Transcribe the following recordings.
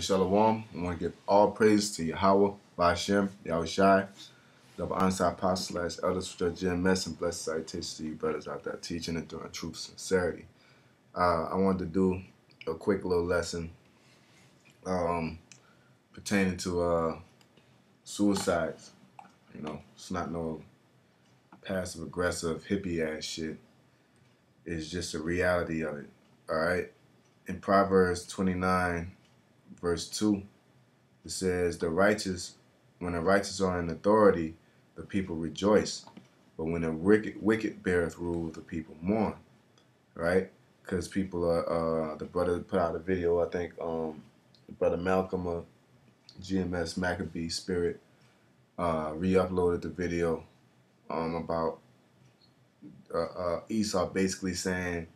Shalom. I want to give all praise to Yahweh, Ba'ashem, Yahushai, the Ansar Apostle / Elders for GMS, and blessed salutations to you brothers out there teaching and doing truth sincerity. I wanted to do a quick little lesson pertaining to suicides. You know, it's not no passive aggressive hippie ass shit. It's just a reality of it. All right. In Proverbs 29, verse 2, it says, when the righteous are in authority, the people rejoice. But when the wicked beareth rule, the people mourn. Right? Because people are, the brother put out a video, I think, Brother Malcolm, GMS Maccabee Spirit, re-uploaded the video about Esau basically saying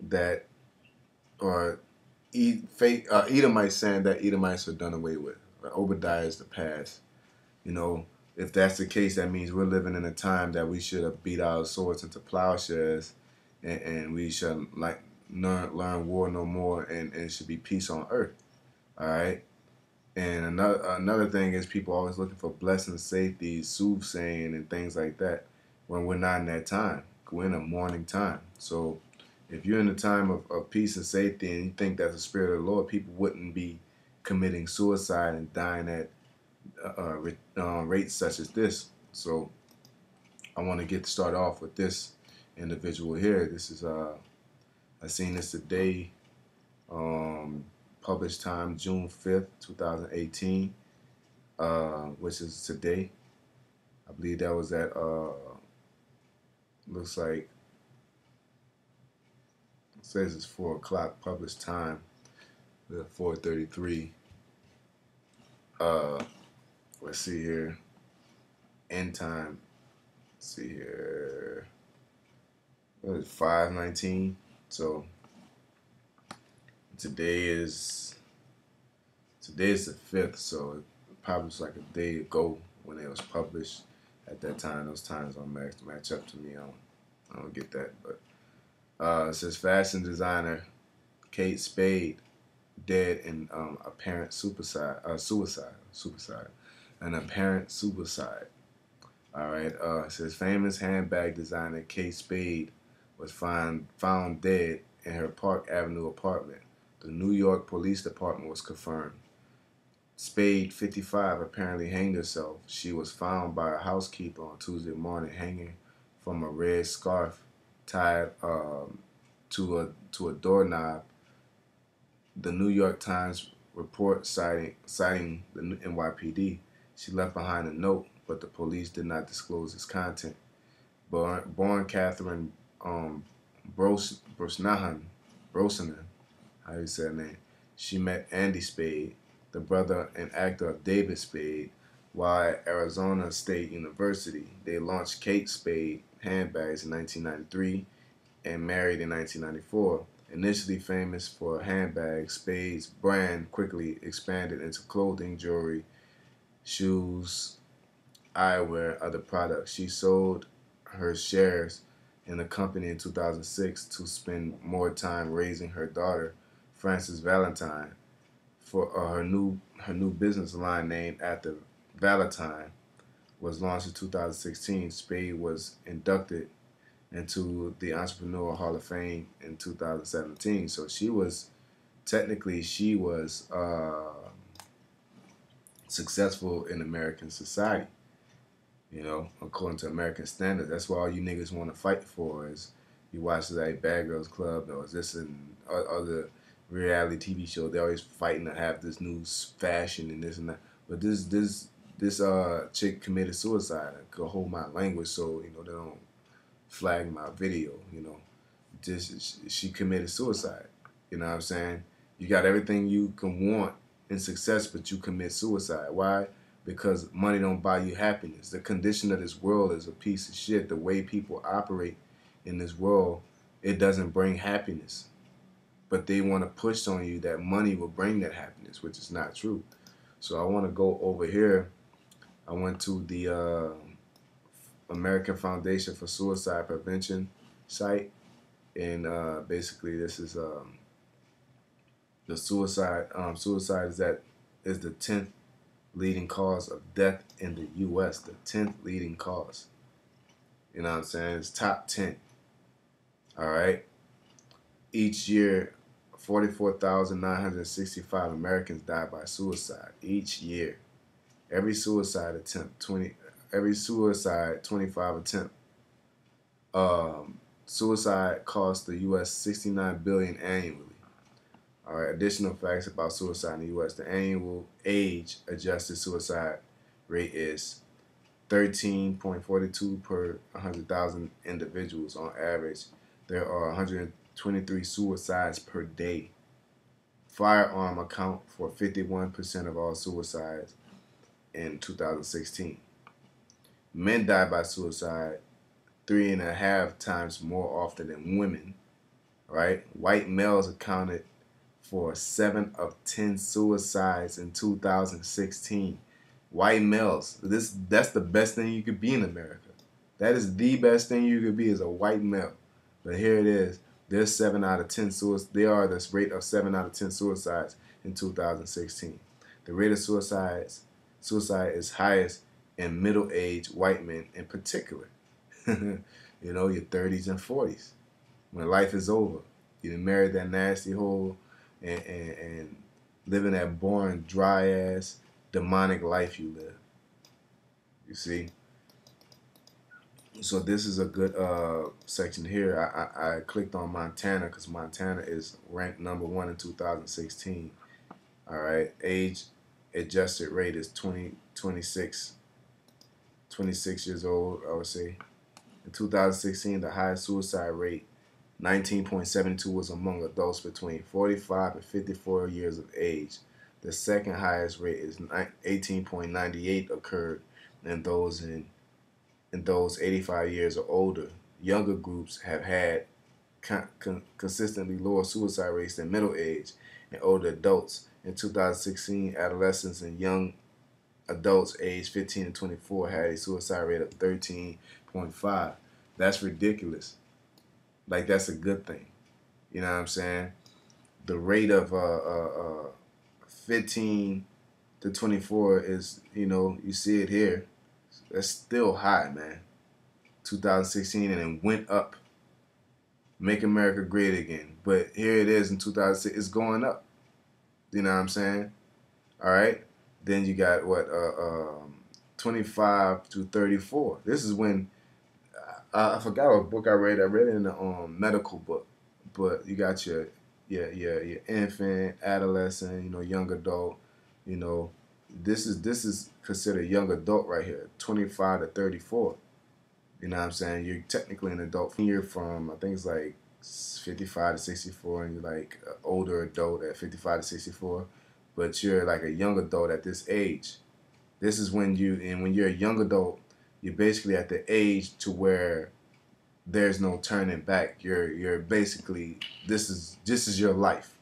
that, or Edomites saying that Edomites are done away with. Obadiah is the past. You know, if that's the case, that means we're living in a time that we should have beat our swords into plowshares, and we should learn war no more, and it should be peace on earth. All right. And another thing is people always looking for blessings, safety, soothsaying, and things like that. When we're not in that time, we're in a mourning time. So if you're in a time of peace and safety, and you think that's the spirit of the Lord, people wouldn't be committing suicide and dying at rates such as this. So I want to get started off with this individual here. This is I seen this today, published time June 5th, 2018, which is today. I believe that was at looks like it says it's 4 o'clock published time, 4:33. Let's see here. End time. Let's see here. What is it, 5:19? So today is the 5th. So it probably was like a day ago when it was published. At that time, those times don't match up to me. I don't get that. But it says fashion designer Kate Spade dead in apparent suicide. An apparent suicide. All right. It says famous handbag designer Kate Spade was found dead in her Park Avenue apartment. The New York Police Department was confirmed. Spade, 55, apparently hanged herself. She was found by a housekeeper on Tuesday morning hanging from a red scarf tied to a doorknob. The New York Times report citing the NYPD. She left behind a note, but the police did not disclose its content. Born Catherine Brosnahan, how do you say her name? She met Andy Spade, the brother and actor of David Spade, while at Arizona State University. They launched Kate Spade handbags in 1993 and married in 1994. Initially famous for handbags, Spade's brand quickly expanded into clothing, jewelry, shoes, eyewear, other products. She sold her shares in the company in 2006 to spend more time raising her daughter, Frances Valentine, for her new business line named after Valentine was launched in 2016. Spade was inducted into the Entrepreneurial Hall of Fame in 2017. So she was successful in American society, you know, according to American standards. That's what all you niggas want to fight for. Is you watch like Bad Girls Club or this and other reality TV shows. They're always fighting to have this new fashion and this and that. But this chick committed suicide. I could hold my language so you know they don't flag my video. You know, she committed suicide. You know what I'm saying? You got everything you can want in success, but you commit suicide. Why? Because money don't buy you happiness. The condition of this world is a piece of shit. The way people operate in this world, it doesn't bring happiness. But they want to push on you that money will bring that happiness, which is not true. So I want to go over here. I went to the American Foundation for Suicide Prevention site, and basically this is The suicide is the 10th leading cause of death in the U.S. The 10th leading cause. You know what I'm saying? It's top 10. All right. Each year, 44,965 Americans die by suicide. Each year, every suicide attempt, 25 attempt. Suicide costs the U.S. $69 billion annually. All right. Additional facts about suicide in the U.S. The annual age-adjusted suicide rate is 13.42 per 100,000 individuals on average. There are 123 suicides per day. Firearm account for 51% of all suicides in 2016. Men die by suicide 3.5 times more often than women. Right? White males accounted for 7 of 10 suicides in 2016. White males. That's the best thing you could be in America. That is the best thing you could be, is a white male. But here it is. There's 7 out of 10 suicides. They are this rate of 7 out of 10 suicides in 2016. The rate of suicide is highest in middle-aged white men in particular. You know, your 30s and 40s. When life is over. You done married that nasty hole and living that boring, dry-ass, demonic life you live. You see? So this is a good section here. I clicked on Montana because Montana is ranked number 1 in 2016. All right. Age adjusted rate is 26 years old, I would say. In 2016, the highest suicide rate, 19.72, was among adults between 45 and 54 years of age. The second highest rate is 18.98 occurred in those 85 years or older. Younger groups have had consistently lower suicide rates than middle age and older adults. In 2016, adolescents and young adults aged 15 to 24 had a suicide rate of 13.5. That's ridiculous. Like, that's a good thing. You know what I'm saying? The rate of 15 to 24 is, you know, you see it here. That's still high, man. 2016, and it went up. Make America great again. But here it is in 2006. It's going up. You know what I'm saying? All right. Then you got what? 25 to 34. This is when I forgot what book I read. I read it in the medical book. But you got your infant, adolescent, you know, young adult. You know, this is considered young adult right here, 25 to 34. You know what I'm saying? You're technically an adult. You're from, I think it's like 55 to 64, and you're like an older adult at 55 to 64. But you're like a young adult at this age. This is when when you're a young adult, you're basically at the age to where there's no turning back. You're basically, this is your life.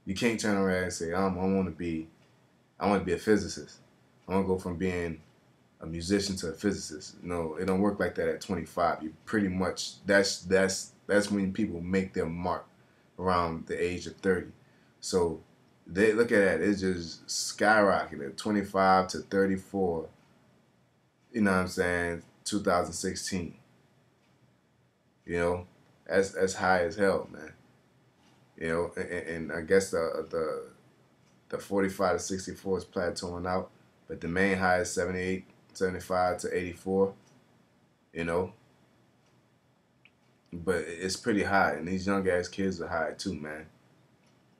You can't turn around and say, I want to be a physicist. I want to go from being a musician to a physicist. No, it don't work like that at 25. You pretty much, that's when people make their mark, around the age of 30. So they look at that, it's just skyrocketed, 25 to 34. You know what I'm saying? 2016. You know, that's high as hell, man. You know, and I guess the 45 to 64 is plateauing out, but the main high is 78, 75 to 84. You know, but it's pretty high, and these young ass kids are high too, man.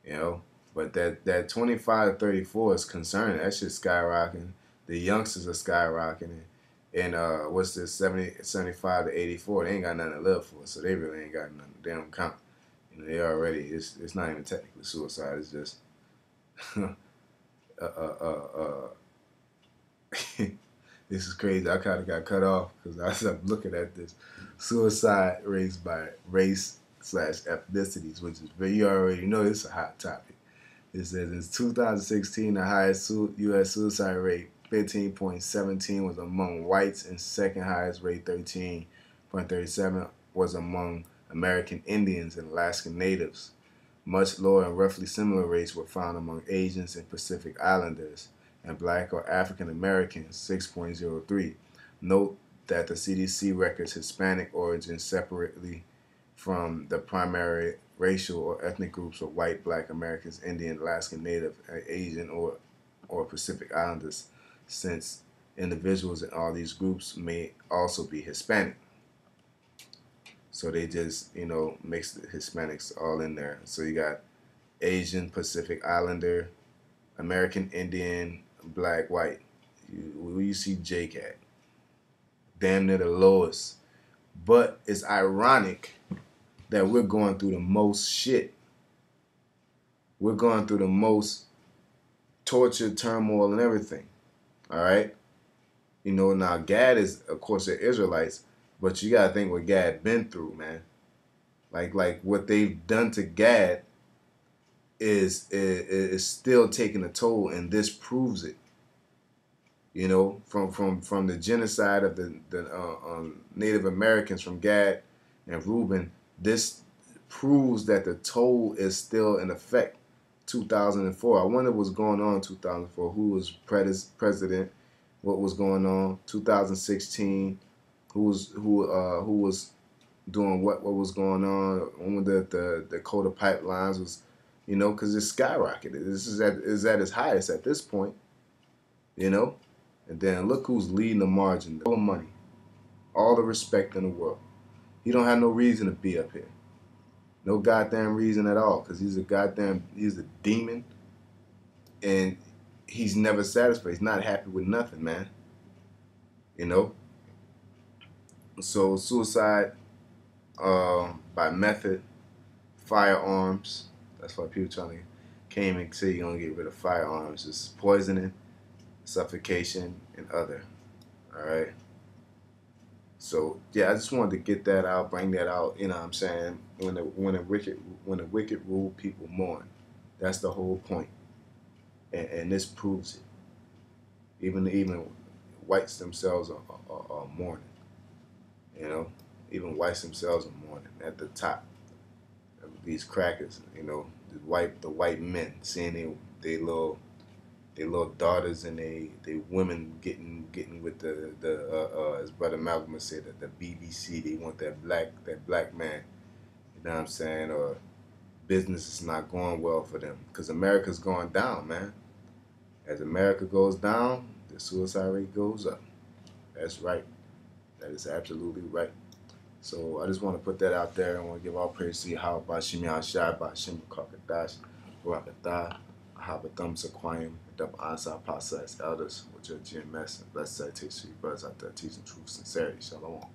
You know, but that 25 to 34 is concerning. That shit's skyrocketing. The youngsters are skyrocketing. And what's this, 75 to 84? They ain't got nothing to live for, so they really ain't got nothing to damn count. You know, they already, it's not even technically suicide. It's just this is crazy. I kind of got cut off because I was looking at this suicide rates by race/ethnicities, which is, you already know this is a hot topic. It says in 2016, the highest U.S. suicide rate, 15.17, was among whites, and second highest rate, 13.37, was among American Indians and Alaskan Natives. Much lower and roughly similar rates were found among Asians and Pacific Islanders and Black or African Americans, 6.03. Note that the CDC records Hispanic origins separately from the primary racial or ethnic groups of white, Black Americans, Indian, Alaskan Native, Asian, or Pacific Islanders, since individuals in all these groups may also be Hispanic. So they just, mix the Hispanics all in there. So you got Asian, Pacific Islander, American Indian, Black, white. Where you see Jake at? Damn near the lowest. But it's ironic that we're going through the most shit. We're going through the most torture, turmoil, and everything. All right? Now Gad is, of course, they're Israelites, but you gotta think what Gad been through, man. Like what they've done to Gad is still taking a toll, and this proves it. From the genocide of the Native Americans from Gad and Reuben, this proves that the toll is still in effect. 2004. I wonder what's going on in 2004. Who was president? What was going on? 2016. Who was doing what was going on? When the Dakota pipelines was, because it's skyrocketed. This is at its highest at this point. And then look who's leading the margin. All the money, all the respect in the world. He don't have no reason to be up here. No goddamn reason at all, because he's a demon, and he's never satisfied. He's not happy with nothing, man. So suicide by method, firearms. That's why people trying to came and say you're gonna get rid of firearms. It's poisoning, suffocation, and other. All right. So yeah, I just wanted to get that out, bring that out. You know what I'm saying? When the wicked rule, people mourn. That's the whole point, and this proves it. Even whites themselves are mourning. Even whites themselves are mourning at the top of these crackers. The white men seeing they little daughters and they women getting with the as Brother Malcolm said, the BBC. They want that black man. You know what I'm saying? Or business is not going well for them because America's going down, man. As America goes down, the suicide rate goes up. That's right. That is absolutely right. So I just want to put that out there. I want to give all praise to Yahweh Bashim Yahshai Bashim Kakadash Barakatah Ahabatham Sequoiam Double Asa Pasa as elders with your GMS and blessed citation to you brothers out there teaching truth, sincerity. Shalom.